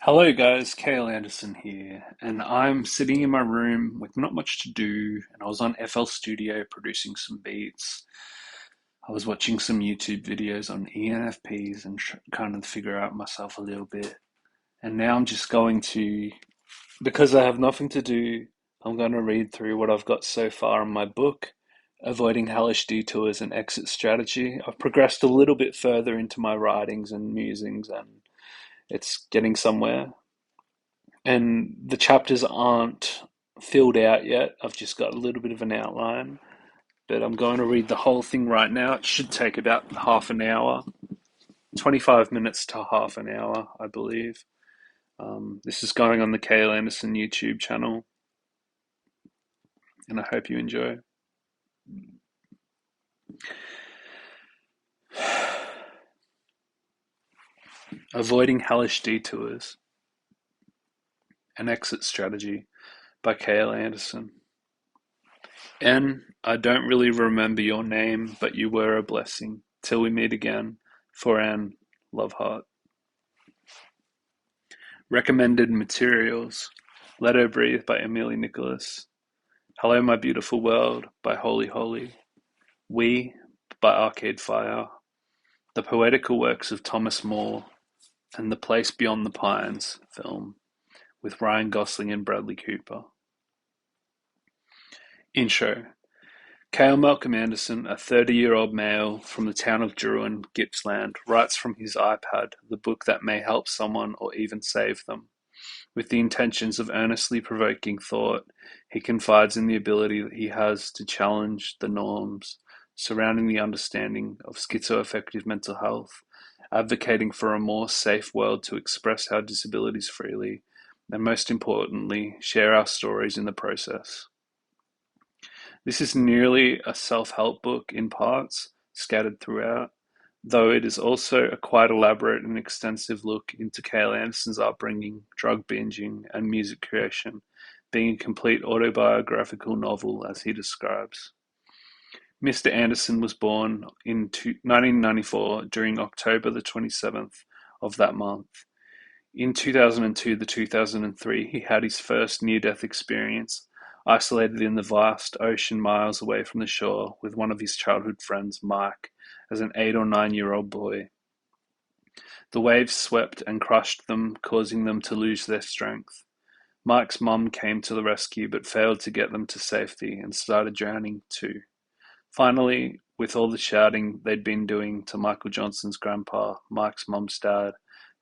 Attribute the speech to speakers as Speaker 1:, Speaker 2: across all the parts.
Speaker 1: Hello guys, Cale Anderson here, and I'm sitting in my room with not much to do, and I was on FL Studio producing some beats. I was watching some YouTube videos on ENFPs and kind of figure out myself a little bit. And now I'm just going to, because I have nothing to do, I'm going to read through what I've got so far in my book, Avoiding Hellish Detours and Exit Strategy. I've progressed a little bit further into my writings and musings, and it's getting somewhere. And the chapters aren't filled out yet. I've just got a little bit of an outline, but I'm going to read the whole thing right now. It should take about half an hour, 25 minutes to half an hour, I believe. This is going on the Cale Anderson YouTube channel, and I hope you enjoy. Avoiding Hellish Detours, an Exit Strategy by Cale Anderson. I don't really remember your name, but you were a blessing. Till we meet again. For Anne, love heart. Recommended materials: Let Her Breathe by Emily Nicholas. Hello My Beautiful World by Holy Holy. We by Arcade Fire. The Poetical Works of Thomas More, and The Place Beyond the Pines film with Ryan Gosling and Bradley Cooper. Intro. Cale Malcolm Anderson, a 30-year-old male from the town of Druin, Gippsland, writes from his iPad the book that may help someone or even save them. With the intentions of earnestly provoking thought, he confides in the ability that he has to challenge the norms surrounding the understanding of schizoaffective mental health, advocating for a more safe world to express our disabilities freely, and most importantly, share our stories in the process. This is nearly a self-help book in parts, scattered throughout, though it is also a quite elaborate and extensive look into Cale Anderson's upbringing, drug binging, and music creation, being a complete autobiographical novel as he describes. Mr. Anderson was born in 1994 during October the 27th of that month. In 2002 to 2003, he had his first near-death experience, isolated in the vast ocean miles away from the shore with one of his childhood friends, Mike, as an 8 or 9-year-old boy. The waves swept and crushed them, causing them to lose their strength. Mike's mum came to the rescue but failed to get them to safety and started drowning too. Finally, with all the shouting they'd been doing to Michael Johnson's grandpa, Mike's mum's dad,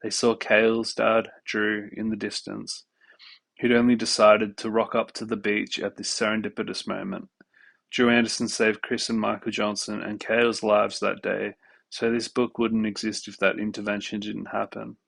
Speaker 1: they saw Cale's dad, Drew, in the distance, who'd only decided to rock up to the beach at this serendipitous moment. Drew Anderson saved Chris and Michael Johnson and Cale's lives that day, so this book wouldn't exist if that intervention didn't happen.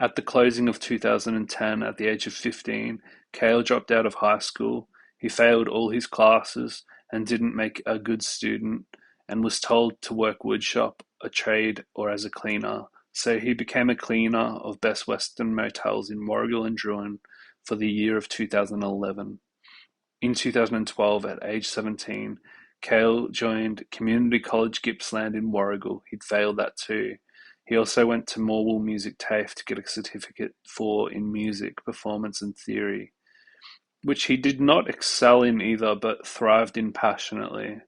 Speaker 1: At the closing of 2010, at the age of 15, Cale dropped out of high school. He failed all his classes and didn't make a good student, and was told to work woodshop, a trade, or as a cleaner. So he became a cleaner of Best Western motels in Warragul and Druin for the year of 2011. In 2012, at age 17, Cale joined Community College Gippsland in Warragul. He'd failed that too. He also went to Morwell Music TAFE to get a certificate in music, performance and theory, which he did not excel in either, but thrived in passionately.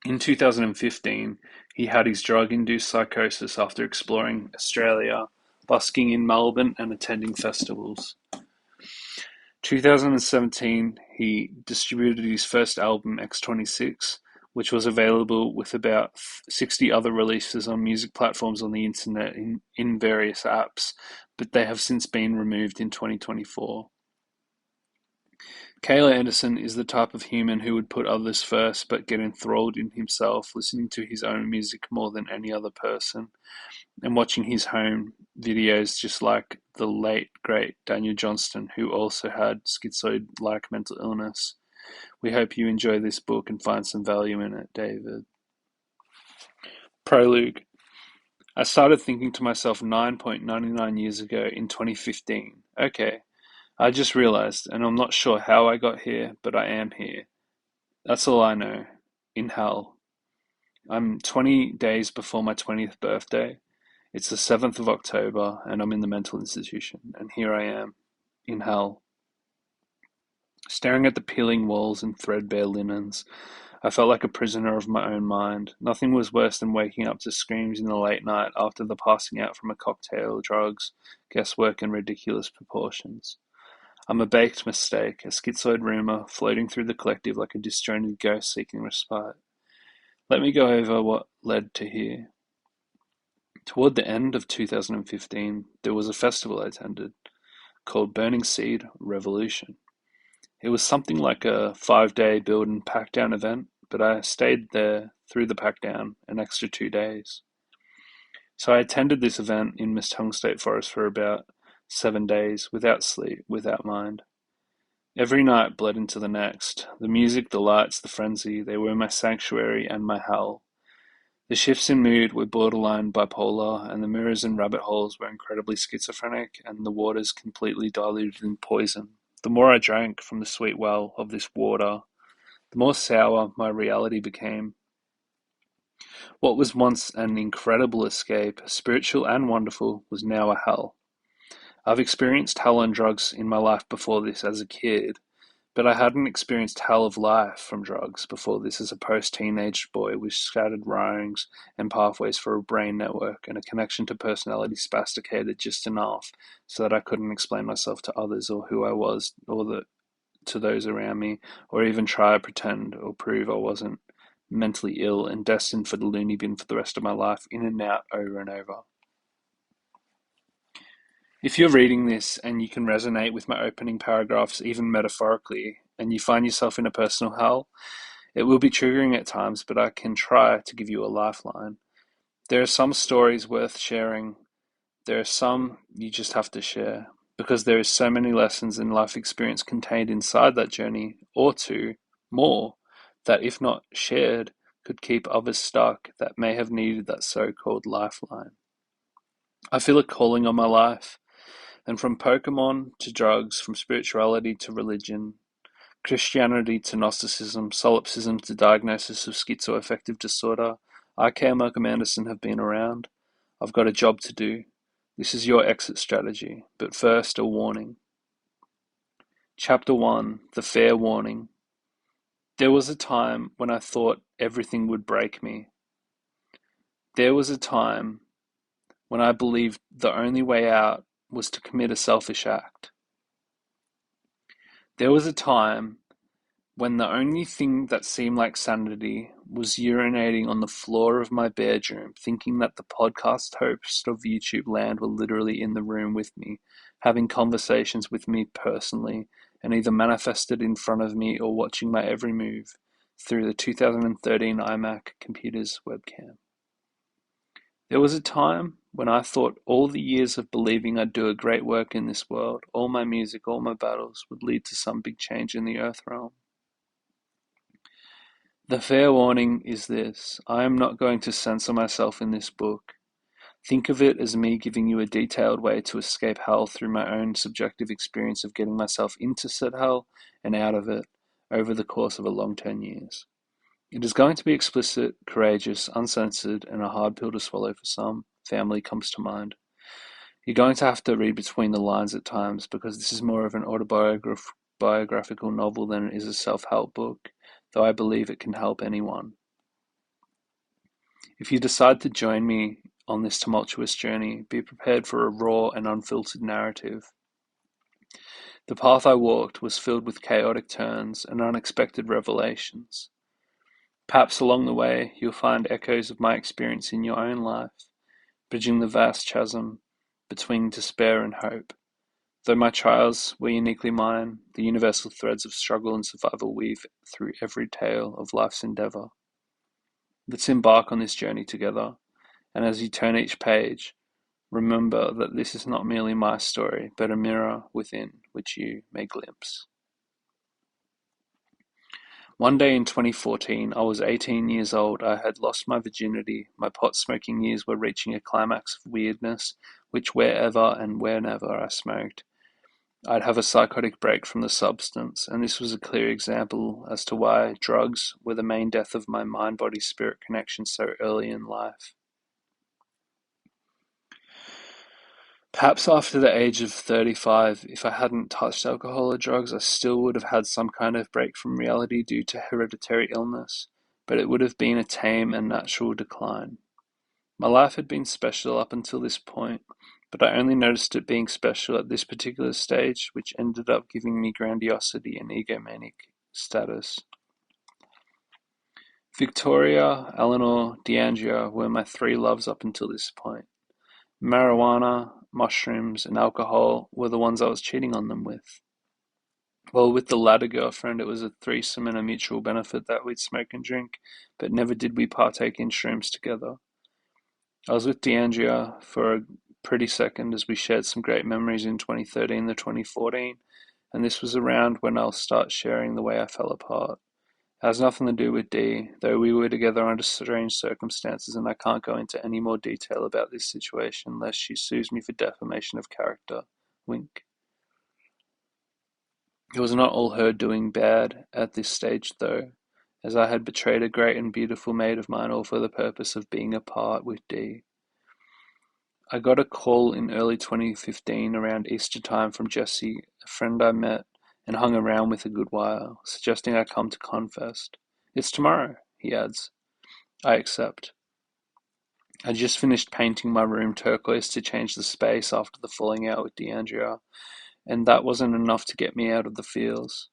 Speaker 1: In 2015, he had his drug-induced psychosis after exploring Australia, busking in Melbourne and attending festivals. 2017, he distributed his first album, X26, which was available with about 60 other releases on music platforms on the internet in various apps, but they have since been removed in 2024. Cale Anderson is the type of human who would put others first but get enthralled in himself, listening to his own music more than any other person, and watching his home videos just like the late, great Daniel Johnston, who also had schizoid-like mental illness. We hope you enjoy this book and find some value in it, David. Prologue. I started thinking to myself 9.99 years ago in 2015. Okay, I just realized, and I'm not sure how I got here, but I am here. That's all I know. In hell. I'm 20 days before my 20th birthday. It's the 7th of October, and I'm in the mental institution, and here I am, in hell. Staring at the peeling walls and threadbare linens, I felt like a prisoner of my own mind. Nothing was worse than waking up to screams in the late night after the passing out from a cocktail, drugs, guesswork, and ridiculous proportions. I'm a baked mistake, a schizoid rumour floating through the collective like a disjointed ghost seeking respite. Let me go over what led to here. Toward the end of 2015, there was a festival I attended called Burning Seed Revolution. It was something like a 5-day build and pack down event, but I stayed there through the pack down an extra 2 days. So I attended this event in Mist-Hung State Forest for about 7 days, without sleep, without mind. Every night bled into the next. The music, the lights, the frenzy, they were my sanctuary and my hell. The shifts in mood were borderline bipolar, and the mirrors and rabbit holes were incredibly schizophrenic, and the waters completely diluted in poison. The more I drank from the sweet well of this water, the more sour my reality became. What was once an incredible escape, spiritual and wonderful, was now a hell. I've experienced hell on drugs in my life before this as a kid, but I hadn't experienced hell of life from drugs before this as a post-teenage boy with scattered wirings and pathways for a brain network and a connection to personality spasticated just enough so that I couldn't explain myself to others or who I was to those around me, or even try to pretend or prove I wasn't mentally ill and destined for the loony bin for the rest of my life, in and out, over and over. If you're reading this and you can resonate with my opening paragraphs, even metaphorically, and you find yourself in a personal hell, it will be triggering at times, but I can try to give you a lifeline. There are some stories worth sharing. There are some you just have to share, because there is so many lessons and life experience contained inside that journey, or two, more, that if not shared, could keep others stuck that may have needed that so-called lifeline. I feel a calling on my life, and from Pokemon to drugs, from spirituality to religion, Christianity to Gnosticism, solipsism to diagnosis of schizoaffective disorder, I, Cale Malcolm Anderson, have been around. I've got a job to do. This is your exit strategy, but first a warning. Chapter 1, The Fair Warning. There was a time when I thought everything would break me. There was a time when I believed the only way out was to commit a selfish act. There was a time when the only thing that seemed like sanity was urinating on the floor of my bedroom, thinking that the podcast host of YouTube land were literally in the room with me, having conversations with me personally, and either manifested in front of me or watching my every move through the 2013 iMac computer's webcam. There was a time when I thought all the years of believing I'd do a great work in this world, all my music, all my battles, would lead to some big change in the earth realm. The fair warning is this: I am not going to censor myself in this book. Think of it as me giving you a detailed way to escape hell through my own subjective experience of getting myself into said hell and out of it over the course of a long 10 years. It is going to be explicit, courageous, uncensored, and a hard pill to swallow for some. Family comes to mind. You're going to have to read between the lines at times, because this is more of an autobiographical novel than it is a self-help book, though I believe it can help anyone. If you decide to join me on this tumultuous journey, be prepared for a raw and unfiltered narrative. The path I walked was filled with chaotic turns and unexpected revelations. Perhaps along the way you'll find echoes of my experience in your own life, bridging the vast chasm between despair and hope. Though my trials were uniquely mine, the universal threads of struggle and survival weave through every tale of life's endeavour. Let's embark on this journey together, and as you turn each page, remember that this is not merely my story, but a mirror within which you may glimpse. One day in 2014, I was 18 years old. I had lost my virginity. My pot-smoking years were reaching a climax of weirdness, which wherever and whenever I smoked, I'd have a psychotic break from the substance, and this was a clear example as to why drugs were the main death of my mind-body-spirit connection so early in life. Perhaps after the age of 35, if I hadn't touched alcohol or drugs, I still would have had some kind of break from reality due to hereditary illness, but it would have been a tame and natural decline. My life had been special up until this point, but I only noticed it being special at this particular stage, which ended up giving me grandiosity and egomaniac status. Victoria, Eleanor, Deandra were my three loves up until this point. Marijuana, mushrooms, and alcohol were the ones I was cheating on them with. Well, with the latter girlfriend, it was a threesome and a mutual benefit that we'd smoke and drink, but never did we partake in shrooms together. I was with Deandra for a pretty second as we shared some great memories in 2013 to 2014, and this was around when I'll start sharing the way I fell apart. It has nothing to do with Dee, though we were together under strange circumstances, and I can't go into any more detail about this situation lest she sues me for defamation of character. Wink. It was not all her doing bad at this stage, though, as I had betrayed a great and beautiful mate of mine all for the purpose of being apart with Dee. I got a call in early 2015 around Easter time from Jesse, a friend I met and hung around with a good while, suggesting I come to confess. It's tomorrow, he adds. I accept. I just finished painting my room turquoise to change the space after the falling out with Deandra, and that wasn't enough to get me out of the feels.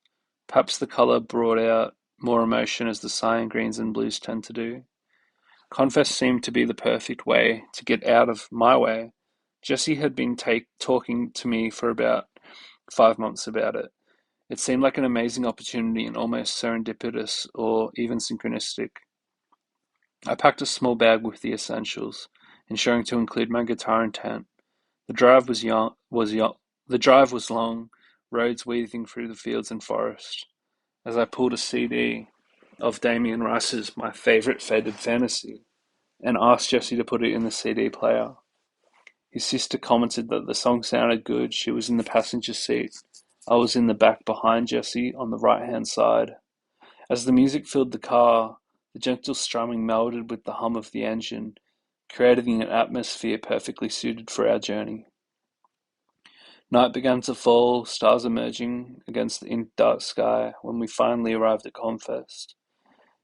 Speaker 1: Perhaps the colour brought out more emotion as the cyan greens and blues tend to do. Confess seemed to be the perfect way to get out of my way. Jesse had been talking to me for about 5 months about it. It seemed like an amazing opportunity and almost serendipitous or even synchronistic. I packed a small bag with the essentials, ensuring to include my guitar and tent. The drive the drive was long, roads weaving through the fields and forest. As I pulled a CD of Damien Rice's My Favorite Faded Fantasy and asked Jesse to put it in the CD player. His sister commented that the song sounded good. She was in the passenger seat. I was in the back behind Jesse on the right-hand side. As the music filled the car, the gentle strumming melded with the hum of the engine, creating an atmosphere perfectly suited for our journey. Night began to fall, stars emerging against the dark sky when we finally arrived at Confest.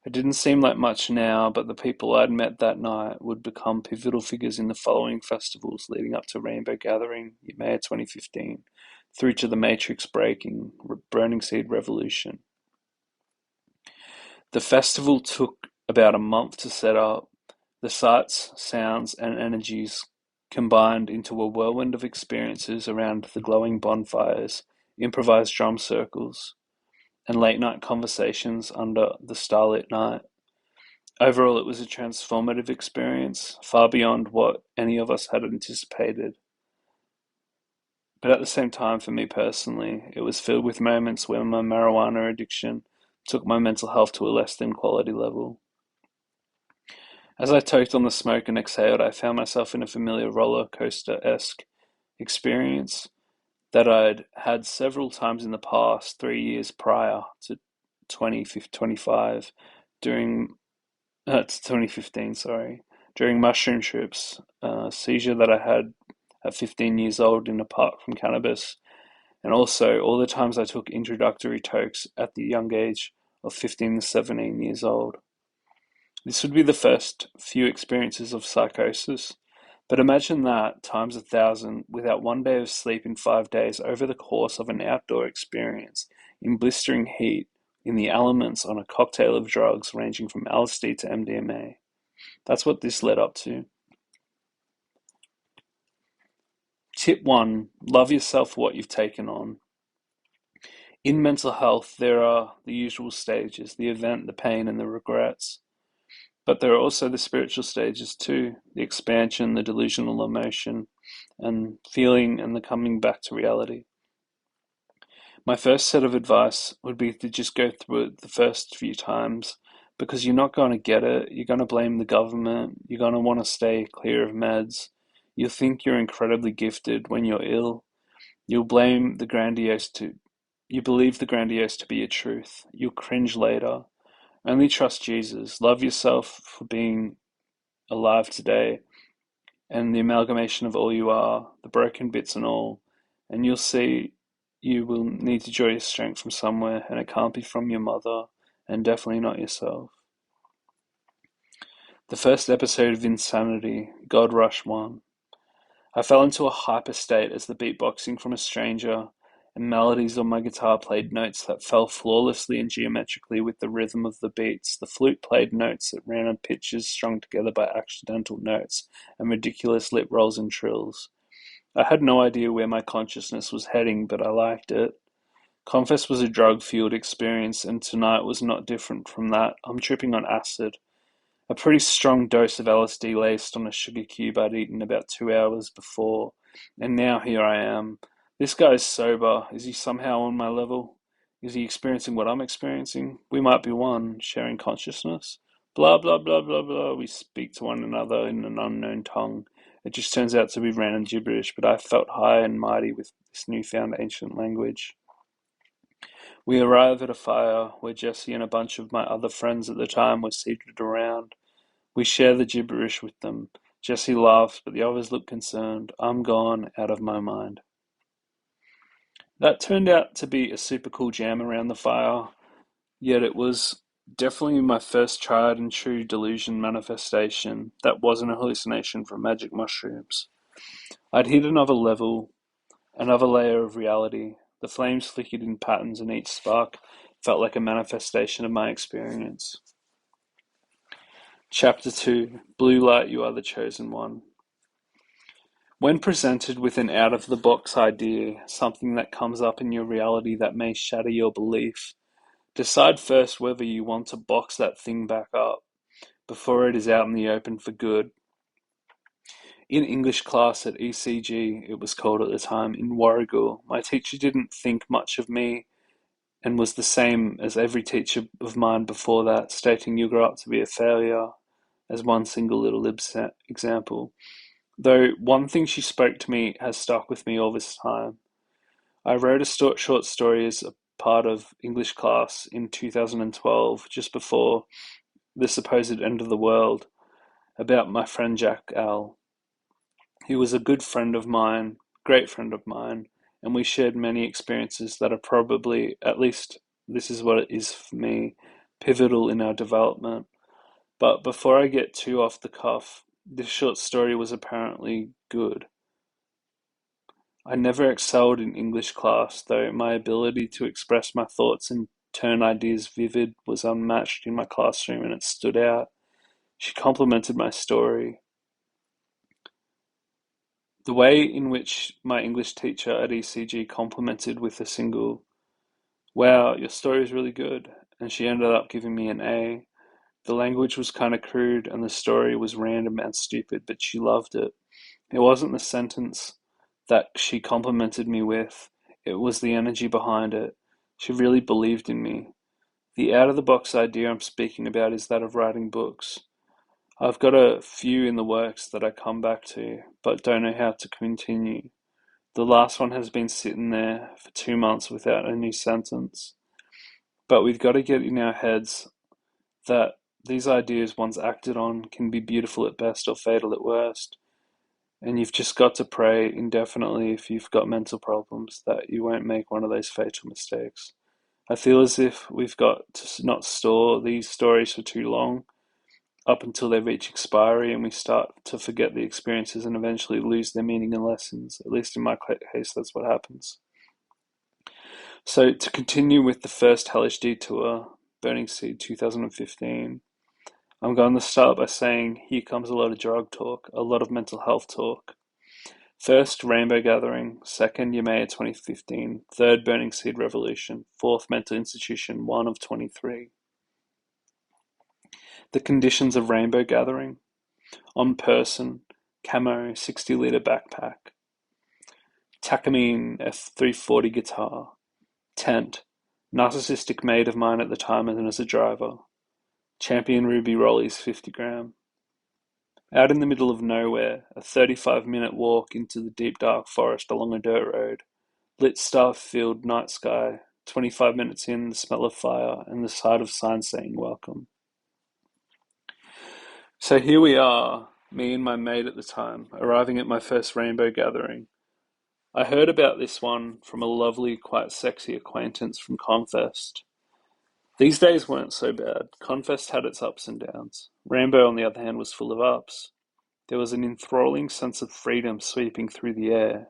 Speaker 1: It didn't seem like much now, but the people I'd met that night would become pivotal figures in the following festivals leading up to Rainbow Gathering, May 2015, through to the Matrix breaking, Burning Seed Revolution. The festival took about a month to set up. The sights, sounds, and energies combined into a whirlwind of experiences around the glowing bonfires, improvised drum circles, and late-night conversations under the starlit night. Overall, it was a transformative experience, far beyond what any of us had anticipated. But at the same time, for me personally, it was filled with moments where my marijuana addiction took my mental health to a less than quality level. As I toked on the smoke and exhaled, I found myself in a familiar roller coaster-esque experience that I'd had several times in the past 3 years prior to 2025 during to 2015, sorry, during mushroom trips, a seizure that I had at 15 years old in a park from cannabis, and also all the times I took introductory tokes at the young age of 15 to 17 years old. This would be the first few experiences of psychosis, but imagine that times 1,000 without one day of sleep in 5 days over the course of an outdoor experience in blistering heat in the elements on a cocktail of drugs ranging from LSD to MDMA. That's what this led up to. Tip 1. Love yourself for what you've taken on. In mental health, there are the usual stages, the event, the pain, and the regrets. But there are also the spiritual stages too, the expansion, the delusional emotion, and feeling, and the coming back to reality. My first set of advice would be to just go through it the first few times, because you're not going to get it. You're going to blame the government. You're going to want to stay clear of meds. You'll think you're incredibly gifted when you're ill. You'll blame the grandiose to, you believe the grandiose to be a truth. You'll cringe later. Only trust Jesus. Love yourself for being alive today, and the amalgamation of all you are, the broken bits and all, and you'll see you will need to draw your strength from somewhere, and it can't be from your mother, and definitely not yourself. The first episode of Insanity, God Rush 1. I fell into a hyper state as the beatboxing from a stranger and melodies on my guitar played notes that fell flawlessly and geometrically with the rhythm of the beats. The flute played notes at random pitches strung together by accidental notes and ridiculous lip rolls and trills. I had no idea where my consciousness was heading, but I liked it. Confess was a drug-fueled experience, and tonight was not different from that. I'm tripping on acid. A pretty strong dose of LSD laced on a sugar cube I'd eaten about 2 hours before, and now here I am. This guy's sober. Is he somehow on my level? Is he experiencing what I'm experiencing? We might be one, sharing consciousness. Blah, blah, blah, blah, blah. We speak to one another in an unknown tongue. It just turns out to be random gibberish, but I felt high and mighty with this newfound ancient language. We arrive at a fire where Jesse and a bunch of my other friends at the time were seated around. We share the gibberish with them. Jesse laughs, but the others look concerned. I'm gone, out of my mind. That turned out to be a super cool jam around the fire, yet it was definitely my first tried and true delusion manifestation that wasn't a hallucination from magic mushrooms. I'd hit another level, another layer of reality. The flames flickered in patterns, and each spark felt like a manifestation of my experience. Chapter 2: Blue Light, You Are the Chosen One. When presented with an out-of-the-box idea, something that comes up in your reality that may shatter your belief, decide first whether you want to box that thing back up before it is out in the open for good. In English class at ECG, it was called at the time, in Warragul, my teacher didn't think much of me and was the same as every teacher of mine before that, stating you'll grow up to be a failure, as one single little example. Though one thing she spoke to me has stuck with me all this time. I wrote a short story as a part of English class in 2012, just before the supposed end of the world, about my friend Jack Al. He was a good friend of mine, great friend of mine, and we shared many experiences that are probably, at least this is what it is for me, pivotal in our development. But before I get too off the cuff, this short story was apparently good. I never excelled in English class, though my ability to express my thoughts and turn ideas vivid was unmatched in my classroom, and it stood out. She complimented my story. The way in which my English teacher at ECG complimented with a single, "Wow, your story is really good," and she ended up giving me an A. The language was kind of crude and the story was random and stupid, but she loved it. It wasn't the sentence that she complimented me with, it was the energy behind it. She really believed in me. The out-of-the-box idea I'm speaking about is that of writing books. I've got a few in the works that I come back to, but don't know how to continue. The last one has been sitting there for 2 months without a new sentence. But we've got to get in our heads that these ideas, once acted on, can be beautiful at best or fatal at worst. And you've just got to pray indefinitely if you've got mental problems that you won't make one of those fatal mistakes. I feel as if we've got to not store these stories for too long, up until they reach expiry and we start to forget the experiences and eventually lose their meaning and lessons. At least in my case, that's what happens. So to continue with the first Hellish Detour, Burning Seed 2015, I'm going to start by saying here comes a lot of drug talk, a lot of mental health talk. First, Rainbow Gathering. Second, Yamea 2015. Third, Burning Seed Revolution. Fourth, Mental Institution 1 of 23. The conditions of Rainbow Gathering. On person, camo, 60-litre backpack. Takamine F340 guitar. Tent, narcissistic maid of mine at the time and as a driver. Champion Ruby Rollies 50 gram. Out in the middle of nowhere, a 35-minute walk into the deep dark forest along a dirt road. Lit star-filled night sky. 25 minutes in, the smell of fire and the sight of signs saying welcome. So here we are, me and my mate at the time, arriving at my first rainbow gathering. I heard about this one from a lovely, quite sexy acquaintance from Confest. These days weren't so bad. Confest had its ups and downs. Rainbow, on the other hand, was full of ups. There was an enthralling sense of freedom sweeping through the air.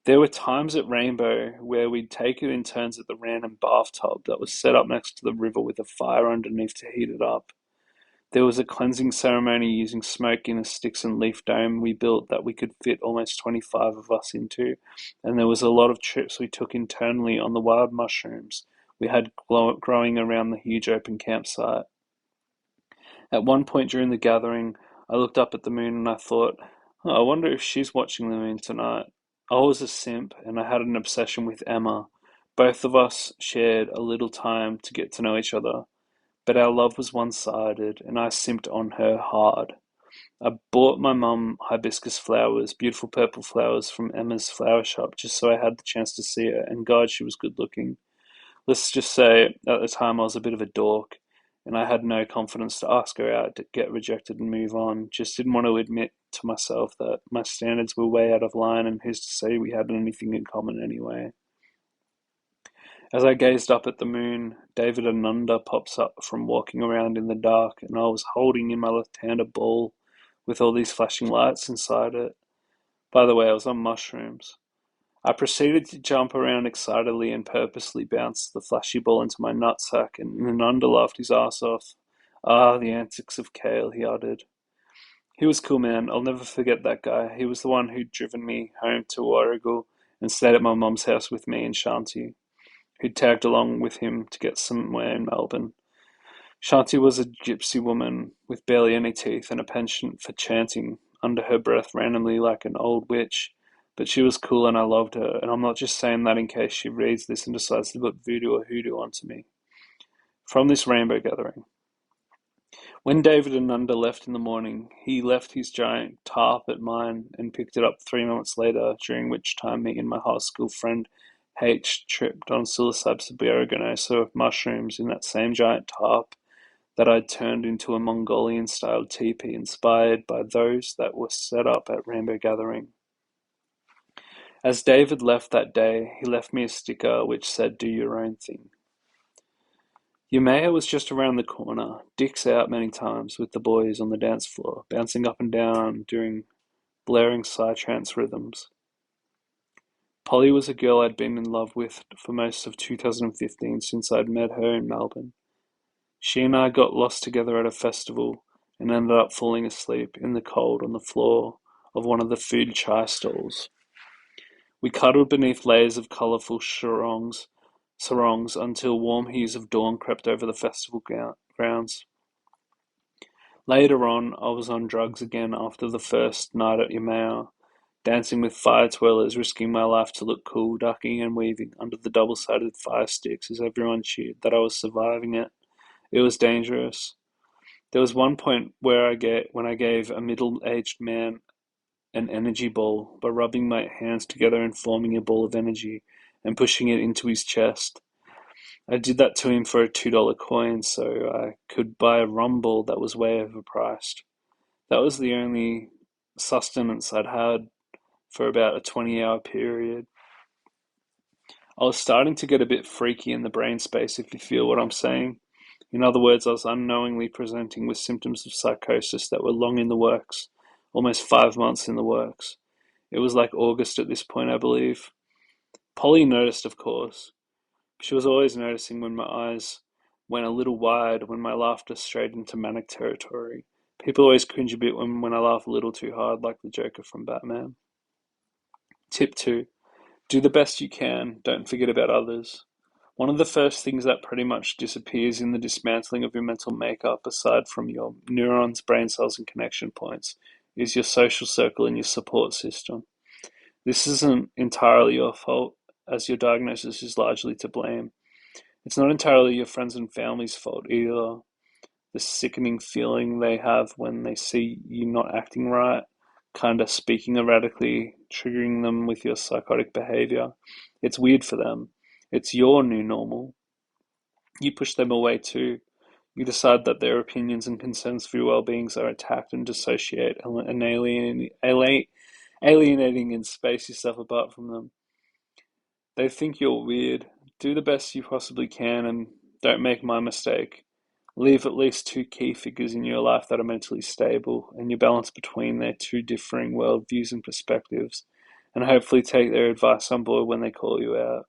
Speaker 1: There were times at Rainbow where we'd take it in turns at the random bathtub that was set up next to the river with a fire underneath to heat it up. There was a cleansing ceremony using smoke in a sticks and leaf dome we built that we could fit almost 25 of us into, and there was a lot of trips we took internally on the wild mushrooms we had growing around the huge open campsite. At one point during the gathering, I looked up at the moon and I thought, "Oh, I wonder if she's watching the moon tonight." I was a simp and I had an obsession with Emma. Both of us shared a little time to get to know each other, but our love was one-sided and I simped on her hard. I bought my mum hibiscus flowers, beautiful purple flowers from Emma's flower shop, just so I had the chance to see her, and God, she was good looking. Let's just say at the time I was a bit of a dork and I had no confidence to ask her out, to get rejected and move on. Just didn't want to admit to myself that my standards were way out of line, and who's to say we had anything in common anyway. As I gazed up at the moon, David Ananda pops up from walking around in the dark, and I was holding in my left hand a ball with all these flashing lights inside it. By the way, I was on mushrooms. I proceeded to jump around excitedly and purposely bounced the flashy ball into my nutsack, and Ananda laughed his ass off. "Ah, the antics of Cale," he uttered. He was cool, man. I'll never forget that guy. He was the one who'd driven me home to Warragul and stayed at my mum's house with me and Shanti, who'd tagged along with him to get somewhere in Melbourne. Shanti was a gypsy woman with barely any teeth and a penchant for chanting under her breath randomly like an old witch. But she was cool and I loved her, and I'm not just saying that in case she reads this and decides to put voodoo or hoodoo onto me. From this rainbow gathering. When David and Nanda left in the morning, he left his giant tarp at mine and picked it up 3 months later, during which time me and my high school friend H tripped on psilocybin aeruginosa of mushrooms in that same giant tarp that I'd turned into a Mongolian-style teepee inspired by those that were set up at Rainbow Gathering. As David left that day, he left me a sticker which said, "Do your own thing." Yumea was just around the corner, dicks out many times with the boys on the dance floor, bouncing up and down during blaring psytrance rhythms. Polly was a girl I'd been in love with for most of 2015 since I'd met her in Melbourne. She and I got lost together at a festival and ended up falling asleep in the cold on the floor of one of the food chai stalls. We cuddled beneath layers of colourful sarongs until warm hues of dawn crept over the festival grounds. Later on, I was on drugs again after the first night at Yamao, dancing with fire twirlers, risking my life to look cool, ducking and weaving under the double-sided fire sticks as everyone cheered that I was surviving it. It was dangerous. There was one point when I gave a middle-aged man an energy ball by rubbing my hands together and forming a ball of energy and pushing it into his chest. I did that to him for a $2 coin so I could buy a rum ball that was way overpriced. That was the only sustenance I'd had for about a 20-hour period. I was starting to get a bit freaky in the brain space, if you feel what I'm saying. In other words, I was unknowingly presenting with symptoms of psychosis that were long in the works, almost 5 months in the works. It was like August at this point, I believe. Polly noticed, of course. She was always noticing when my eyes went a little wide, when my laughter strayed into manic territory. People always cringe a bit when I laugh a little too hard, like the Joker from Batman. Tip 2. Do the best you can, don't forget about others. One of the first things that pretty much disappears in the dismantling of your mental makeup, aside from your neurons, brain cells, and connection points, is your social circle and your support system. This isn't entirely your fault, as your diagnosis is largely to blame. It's not entirely your friends and family's fault either. The sickening feeling they have when they see you not acting right, kinda speaking erratically, triggering them with your psychotic behavior. It's weird for them. It's your new normal. You push them away too. You decide that their opinions and concerns for your well-being are attacked and dissociate and alienating and space yourself apart from them. They think you're weird. Do the best you possibly can and don't make my mistake. Leave at least two key figures in your life that are mentally stable, and you balance between their two differing worldviews and perspectives, and hopefully take their advice on board when they call you out.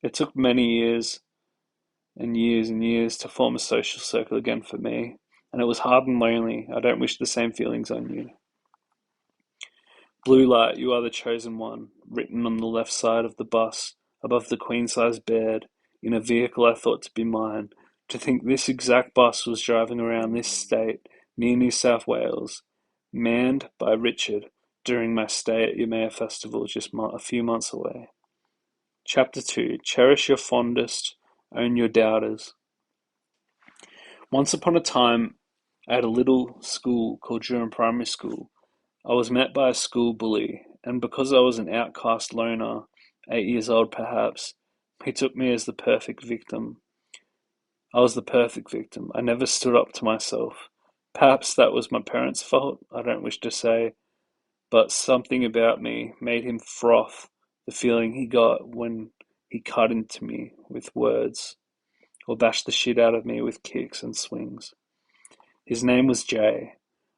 Speaker 1: It took many years and years and years to form a social circle again for me, and it was hard and lonely. I don't wish the same feelings on you. Blue light, you are the chosen one, written on the left side of the bus, above the queen-sized bed, in a vehicle I thought to be mine. To think this exact bus was driving around this state, near New South Wales, manned by Richard, during my stay at Yamea Festival just a few months away. Chapter 2. Cherish your fondest, own your doubters. Once upon a time, at a little school called Durham Primary School, I was met by a school bully, and because I was an outcast loner, 8 years old perhaps, he took me as the perfect victim. I was the perfect victim. I never stood up to myself. Perhaps that was my parents' fault, I don't wish to say, but something about me made him froth the feeling he got when he cut into me with words, or bashed the shit out of me with kicks and swings. His name was Jay.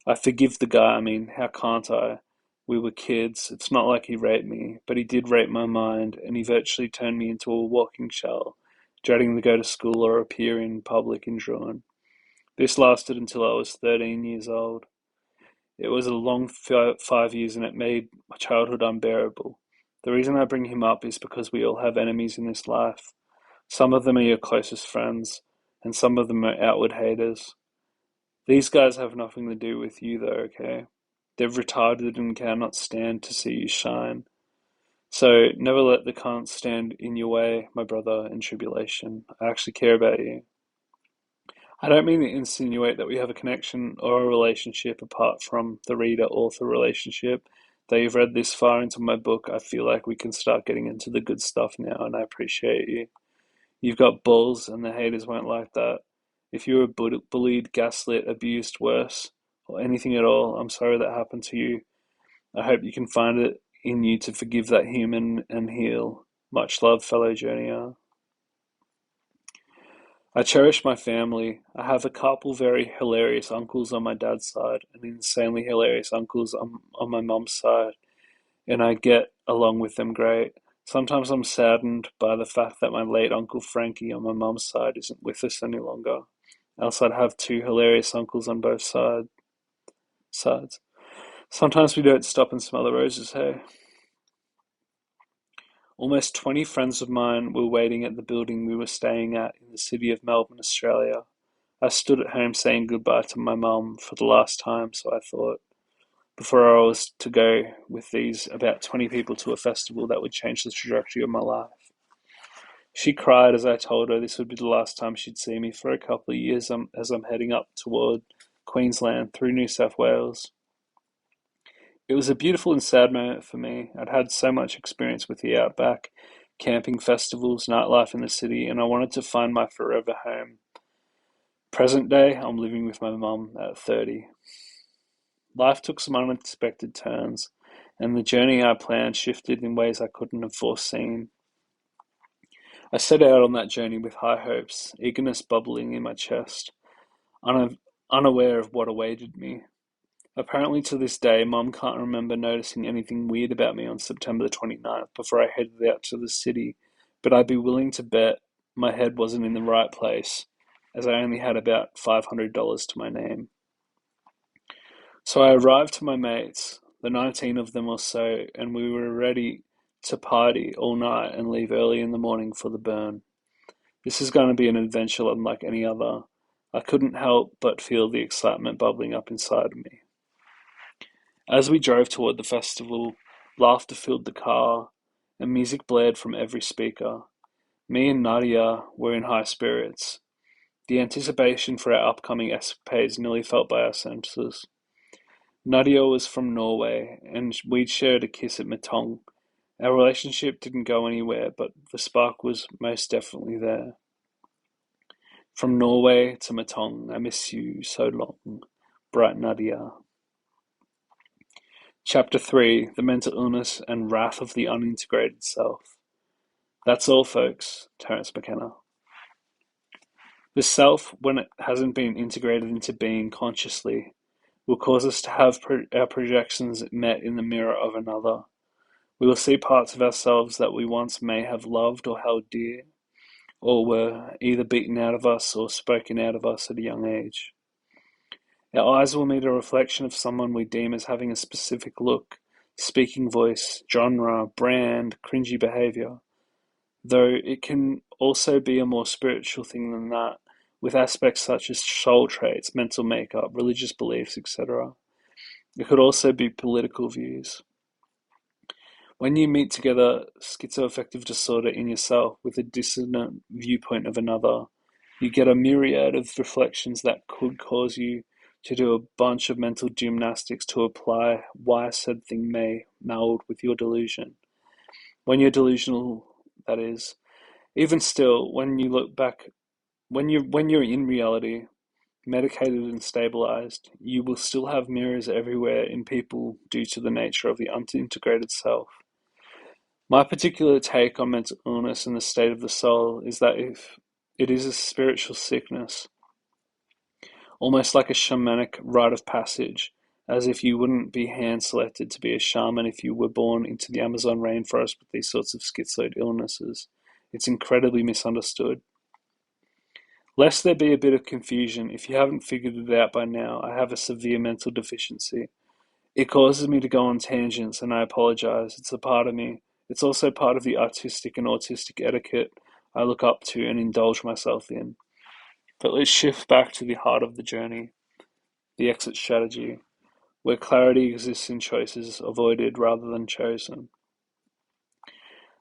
Speaker 1: I forgive the guy, how can't I? We were kids, it's not like he raped me, but he did rape my mind, and he virtually turned me into a walking shell, dreading to go to school or appear in public in Druin. This lasted until I was 13 years old. It was a long 5 years and it made my childhood unbearable. The reason I bring him up is because we all have enemies in this life. Some of them are your closest friends, and some of them are outward haters. These guys have nothing to do with you though, okay? They're retarded and cannot stand to see you shine. So never let the cunts stand in your way, my brother in tribulation. I actually care about you. I don't mean to insinuate that we have a connection or a relationship apart from the reader-author relationship. Though you've read this far into my book, I feel like we can start getting into the good stuff now, and I appreciate you. You've got balls, and the haters won't like that. If you were bullied, gaslit, abused, worse, or anything at all, I'm sorry that happened to you. I hope you can find it in you to forgive that human and heal. Much love, fellow journeyer. I cherish my family. I have a couple very hilarious uncles on my dad's side and insanely hilarious uncles on my mum's side, and I get along with them great. Sometimes I'm saddened by the fact that my late Uncle Frankie on my mum's side isn't with us any longer. Else I'd have two hilarious uncles on both sides. Sometimes we don't stop and smell the roses, hey? Almost 20 friends of mine were waiting at the building we were staying at in the city of Melbourne, Australia. I stood at home saying goodbye to my mum for the last time, so I thought, before I was to go with these about 20 people to a festival that would change the trajectory of my life. She cried as I told her this would be the last time she'd see me for a couple of years as I'm heading up toward Queensland through New South Wales. It was a beautiful and sad moment for me. I'd had so much experience with the outback, camping festivals, nightlife in the city, and I wanted to find my forever home. Present day, I'm living with my mum at 30. Life took some unexpected turns, and the journey I planned shifted in ways I couldn't have foreseen. I set out on that journey with high hopes, eagerness bubbling in my chest, unaware of what awaited me. Apparently to this day, Mum can't remember noticing anything weird about me on September the 29th before I headed out to the city, but I'd be willing to bet my head wasn't in the right place, as I only had about $500 to my name. So I arrived to my mates, the 19 of them or so, and we were ready to party all night and leave early in the morning for the burn. This is going to be an adventure unlike any other. I couldn't help but feel the excitement bubbling up inside of me. As we drove toward the festival, laughter filled the car, and music blared from every speaker. Me and Nadia were in high spirits. The anticipation for our upcoming escapades nearly felt by our senses. Nadia was from Norway, and we'd shared a kiss at Metong. Our relationship didn't go anywhere, but the spark was most definitely there. From Norway to Matong, I miss you so long, bright Nadia. Chapter 3: The Mental Illness and Wrath of the Unintegrated Self. That's all, folks. Terence McKenna. The self, when it hasn't been integrated into being consciously, will cause us to have our projections met in the mirror of another. We will see parts of ourselves that we once may have loved or held dear, or were either beaten out of us or spoken out of us at a young age. Our eyes will meet a reflection of someone we deem as having a specific look, speaking voice, genre, brand, cringy behavior, though it can also be a more spiritual thing than that, with aspects such as soul traits, mental makeup, religious beliefs, etc. It could also be political views. When you meet together schizoaffective disorder in yourself with a dissonant viewpoint of another, you get a myriad of reflections that could cause you to do a bunch of mental gymnastics to apply why said thing may meld with your delusion. When you're delusional, that is. Even still, when you look back, when you're in reality, medicated and stabilized, you will still have mirrors everywhere in people due to the nature of the unintegrated self. My particular take on mental illness and the state of the soul is that if it is a spiritual sickness, almost like a shamanic rite of passage, as if you wouldn't be hand-selected to be a shaman if you were born into the Amazon rainforest with these sorts of schizoid illnesses. It's incredibly misunderstood. Lest there be a bit of confusion, if you haven't figured it out by now, I have a severe mental deficiency. It causes me to go on tangents, and I apologize. It's a part of me. It's also part of the artistic and autistic etiquette I look up to and indulge myself in. But let's shift back to the heart of the journey, the exit strategy, where clarity exists in choices avoided rather than chosen.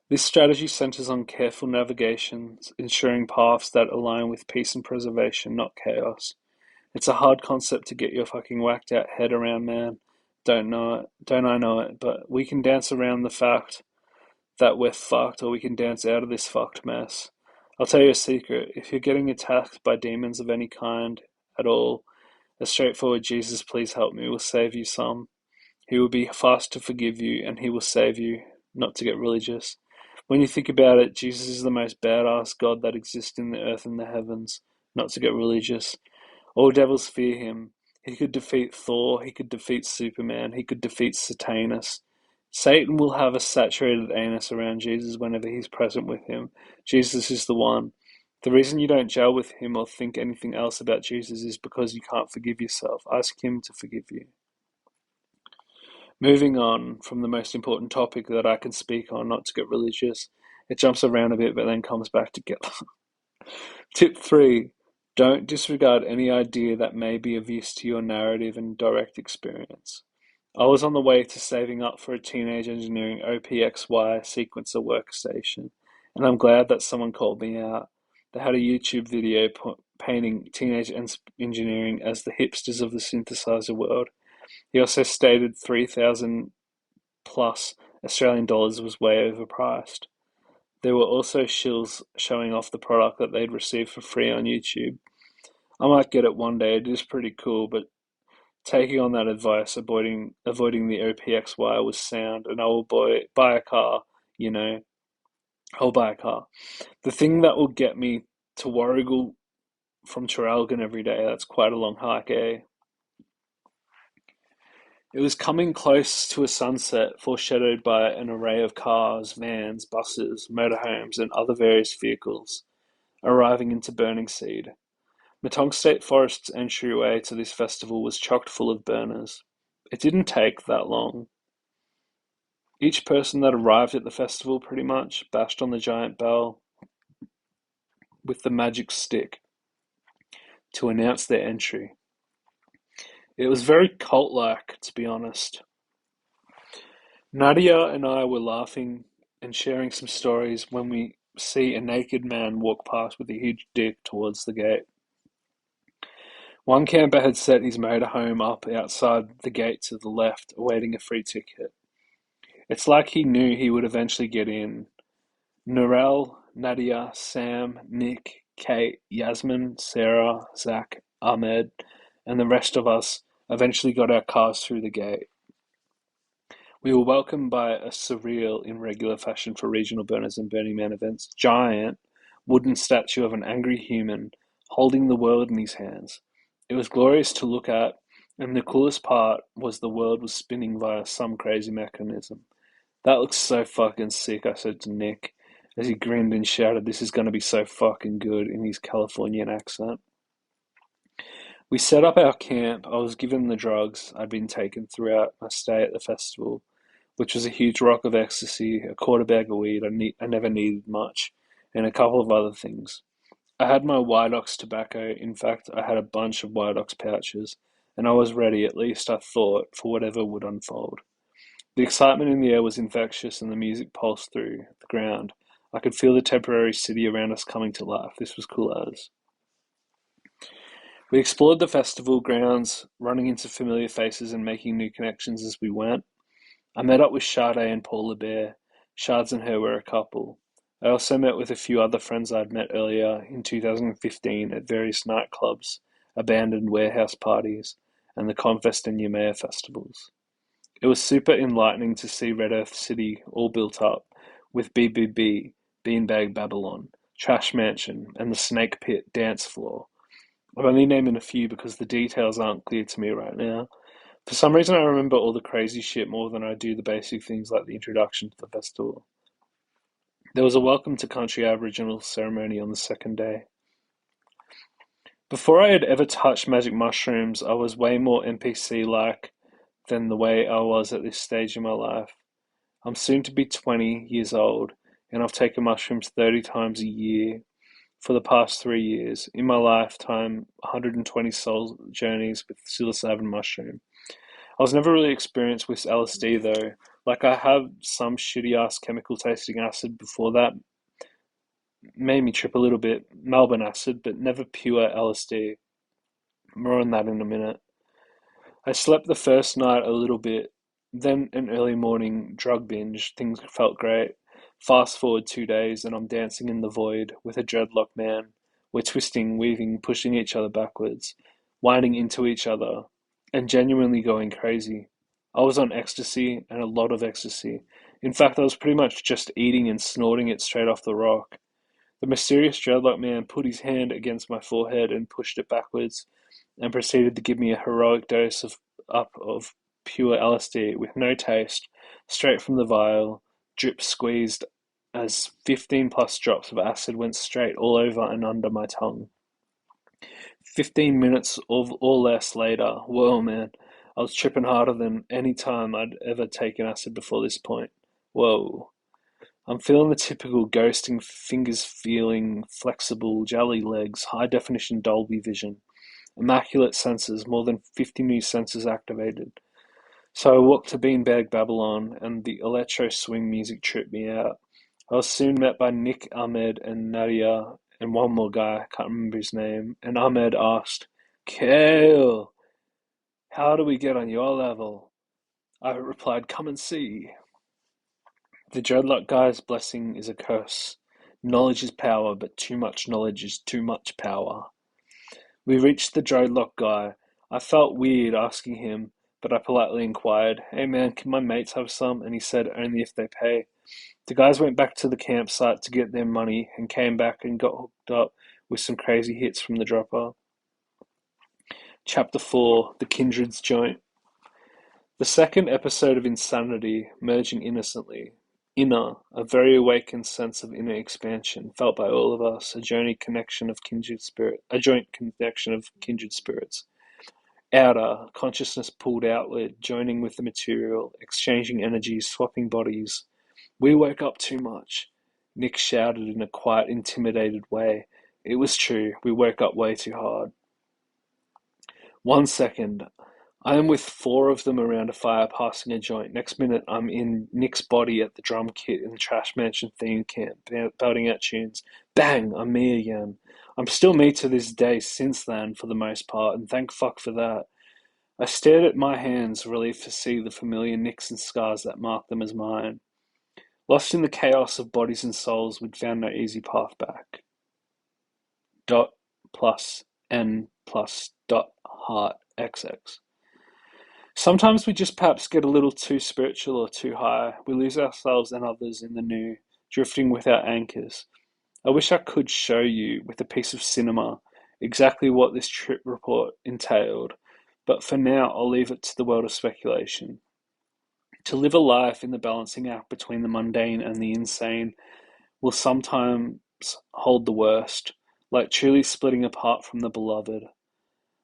Speaker 1: This strategy centers on careful navigation, ensuring paths that align with peace and preservation, not chaos. It's a hard concept to get your fucking whacked out head around, man. Don't know it. Don't I know it? But we can dance around the fact that we're fucked, or we can dance out of this fucked mess. I'll tell you a secret. If you're getting attacked by demons of any kind at all, a straightforward Jesus, please help me, will save you some. He will be fast to forgive you, and he will save you, not to get religious. When you think about it, Jesus is the most badass God that exists in the earth and the heavens, not to get religious. All devils fear him. He could defeat Thor, he could defeat Superman, he could defeat Satanus. Satan will have a saturated anus around Jesus whenever he's present with him. Jesus is the one. The reason you don't gel with him or think anything else about Jesus is because you can't forgive yourself. Ask him to forgive you. Moving on from the most important topic that I can speak on, not to get religious. It jumps around a bit but then comes back together. Tip 3. Don't disregard any idea that may be of use to your narrative and direct experience. I was on the way to saving up for a teenage engineering OPXY sequencer workstation, and I'm glad that someone called me out. They had a YouTube video painting teenage engineering as the hipsters of the synthesizer world. He also stated 3,000 plus Australian dollars was way overpriced. There were also shills showing off the product that they'd received for free on YouTube. I might get it one day, it is pretty cool, but taking on that advice, avoiding the OPXY was sound, and I will buy a car, you know, I'll buy a car. The thing that will get me to Warrigal from Traralgon every day, that's quite a long hike, eh? It was coming close to a sunset, foreshadowed by an array of cars, vans, buses, motorhomes, and other various vehicles arriving into Burning Seed. Matong State Forest's entryway to this festival was chock full of burners. It didn't take that long. Each person that arrived at the festival pretty much bashed on the giant bell with the magic stick to announce their entry. It was very cult-like, to be honest. Nadia and I were laughing and sharing some stories when we see a naked man walk past with a huge dick towards the gate. One camper had set his motorhome up outside the gate to the left, awaiting a free ticket. It's like he knew he would eventually get in. Narelle, Nadia, Sam, Nick, Kate, Yasmin, Sarah, Zach, Ahmed, and the rest of us eventually got our cars through the gate. We were welcomed by a surreal, in regular fashion for regional burners and Burning Man events, giant wooden statue of an angry human holding the world in his hands. It was glorious to look at, and the coolest part was the world was spinning via some crazy mechanism. That looks so fucking sick, I said to Nick, as he grinned and shouted, "This is gonna be so fucking good," in his Californian accent. We set up our camp. I was given the drugs I'd been taking throughout my stay at the festival, which was a huge rock of ecstasy, a quarter bag of weed, I never needed much, and a couple of other things. I had my White Ox tobacco. In fact, I had a bunch of White Ox pouches, and I was ready, at least I thought, for whatever would unfold. The excitement in the air was infectious, and the music pulsed through the ground. I could feel the temporary city around us coming to life. This was cool as. We explored the festival grounds, running into familiar faces and making new connections as we went. I met up with Sade and Paula Bear. Shards and her were a couple. I also met with a few other friends I'd met earlier in 2015 at various nightclubs, abandoned warehouse parties, and the Confest and Yamea festivals. It was super enlightening to see Red Earth City all built up, with BBB, Beanbag Babylon, Trash Mansion, and the Snake Pit dance floor. I'm only naming a few because the details aren't clear to me right now. For some reason, I remember all the crazy shit more than I do the basic things like the introduction to the festival. There was a welcome to country Aboriginal ceremony on the second day. Before I had ever touched magic mushrooms, I was way more NPC-like than the way I was at this stage in my life. I'm soon to be 20 years old, and I've taken mushrooms 30 times a year for the past 3 years. In my lifetime, 120 soul journeys with psilocybin mushroom. I was never really experienced with LSD though. Like I have some shitty ass chemical tasting acid before that made me trip a little bit, Melbourne acid, but never pure LSD. More on that in a minute. I slept the first night a little bit, then an early morning drug binge. Things felt great. Fast forward 2 days and I'm dancing in the void with a dreadlock man. We're twisting, weaving, pushing each other backwards, winding into each other, and genuinely going crazy. I was on ecstasy and a lot of ecstasy. In fact, I was pretty much just eating and snorting it straight off the rock. The mysterious dreadlock man put his hand against my forehead and pushed it backwards, and proceeded to give me a heroic dose of pure LSD with no taste, straight from the vial, drip squeezed as 15 plus drops of acid went straight all over and under my tongue. 15 minutes or less later, whoa man, I was tripping harder than any time I'd ever taken acid before this point. Whoa. I'm feeling the typical ghosting fingers feeling, flexible, jelly legs, high definition Dolby vision. Immaculate senses, more than 50 new senses activated. So I walked to Beanbag Babylon, and the electro swing music tripped me out. I was soon met by Nick, Ahmed, and Nadia, and one more guy, I can't remember his name, and Ahmed asked, "Cale, how do we get on your level?" I replied, "Come and see." The dreadlock guy's blessing is a curse. Knowledge is power, but too much knowledge is too much power. We reached the dreadlock guy. I felt weird asking him, but I politely inquired, "Hey man, can my mates have some?" And he said, "Only if they pay." The guys went back to the campsite to get their money and came back and got hooked up with some crazy hits from the dropper. Chapter 4: The Kindred's Joint. The second episode of Insanity, merging innocently. Inner, a very awakened sense of inner expansion, felt by all of us, a joint connection of kindred spirits. Outer, consciousness pulled outward, joining with the material, exchanging energies, swapping bodies. We woke up too much. Nick shouted in a quite intimidated way. It was true, we woke up way too hard. 1 second. I am with four of them around a fire passing a joint. Next minute, I'm in Nick's body at the drum kit in the Trash Mansion theme camp, belting out tunes. Bang! I'm me again. I'm still me to this day since then, for the most part, and thank fuck for that. I stared at my hands, relieved to see the familiar nicks and scars that marked them as mine. Lost in the chaos of bodies and souls, we'd found no easy path back. dot plus n plus dot heart xx. Sometimes we just perhaps get a little too spiritual or too high. We lose ourselves and others in the new, drifting without anchors. I wish I could show you, with a piece of cinema, exactly what this trip report entailed, but for now I'll leave it to the world of speculation. To live a life in the balancing act between the mundane and the insane will sometimes hold the worst, like truly splitting apart from the beloved.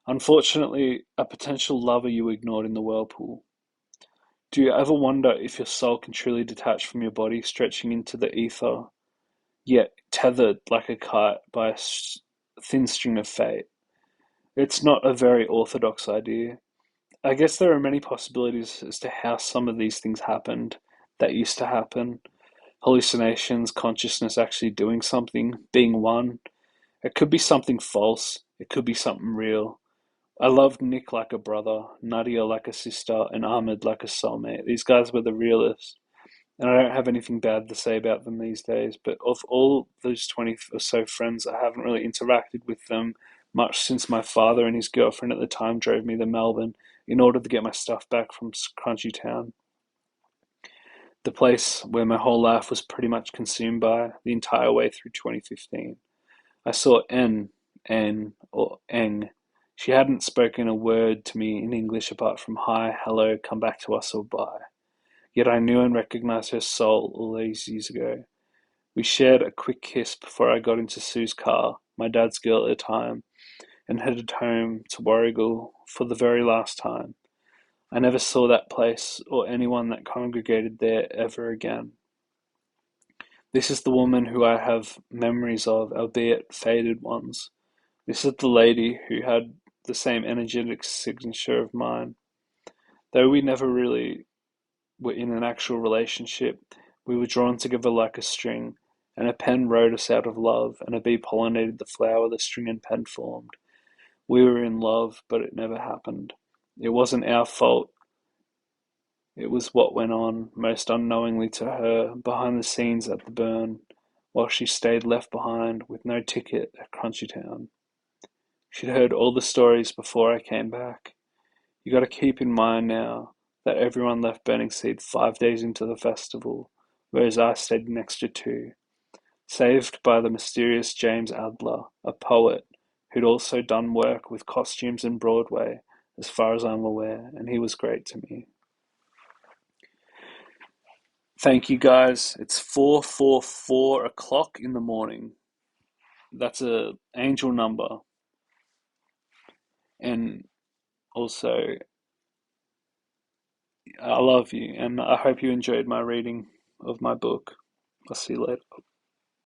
Speaker 1: Unfortunately, a potential lover you ignored in the whirlpool. Do you ever wonder if your soul can truly detach from your body, stretching into the ether, yet tethered like a kite by a thin string of fate? It's not a very orthodox idea. I guess there are many possibilities as to how some of these things happened that used to happen. Hallucinations, consciousness actually doing something, being one. It could be something false, it could be something real. I loved Nick like a brother, Nadia like a sister, and Ahmed like a soulmate. These guys were the realists, and I don't have anything bad to say about them these days. But of all those 20 or so friends, I haven't really interacted with them much since my father and his girlfriend at the time drove me to Melbourne in order to get my stuff back from Crunchy Town, the place where my whole life was pretty much consumed by the entire way through 2015. I saw N, or Eng. She hadn't spoken a word to me in English apart from hi, hello, come back to us, or bye. Yet I knew and recognized her soul all these years ago. We shared a quick kiss before I got into Sue's car, my dad's girl at the time, and headed home to Warrigal for the very last time. I never saw that place or anyone that congregated there ever again. This is the woman who I have memories of, albeit faded ones. This is the lady who had the same energetic signature of mine. Though we never really were in an actual relationship, we were drawn together like a string, and a pen wrote us out of love, and a bee pollinated the flower the string and pen formed. We were in love, but it never happened. It wasn't our fault. It was what went on, most unknowingly to her, behind the scenes at the burn, while she stayed left behind with no ticket at Crunchy Town. She'd heard all the stories before I came back. You gotta keep in mind now that everyone left Burning Seed 5 days into the festival, whereas I stayed an extra two, saved by the mysterious James Adler, a poet who'd also done work with costumes and Broadway, as far as I'm aware, and he was great to me. Thank you guys. It's 4:44 o'clock in the morning. That's a angel number. And also, I love you, and I hope you enjoyed my reading of my book. I'll see you later.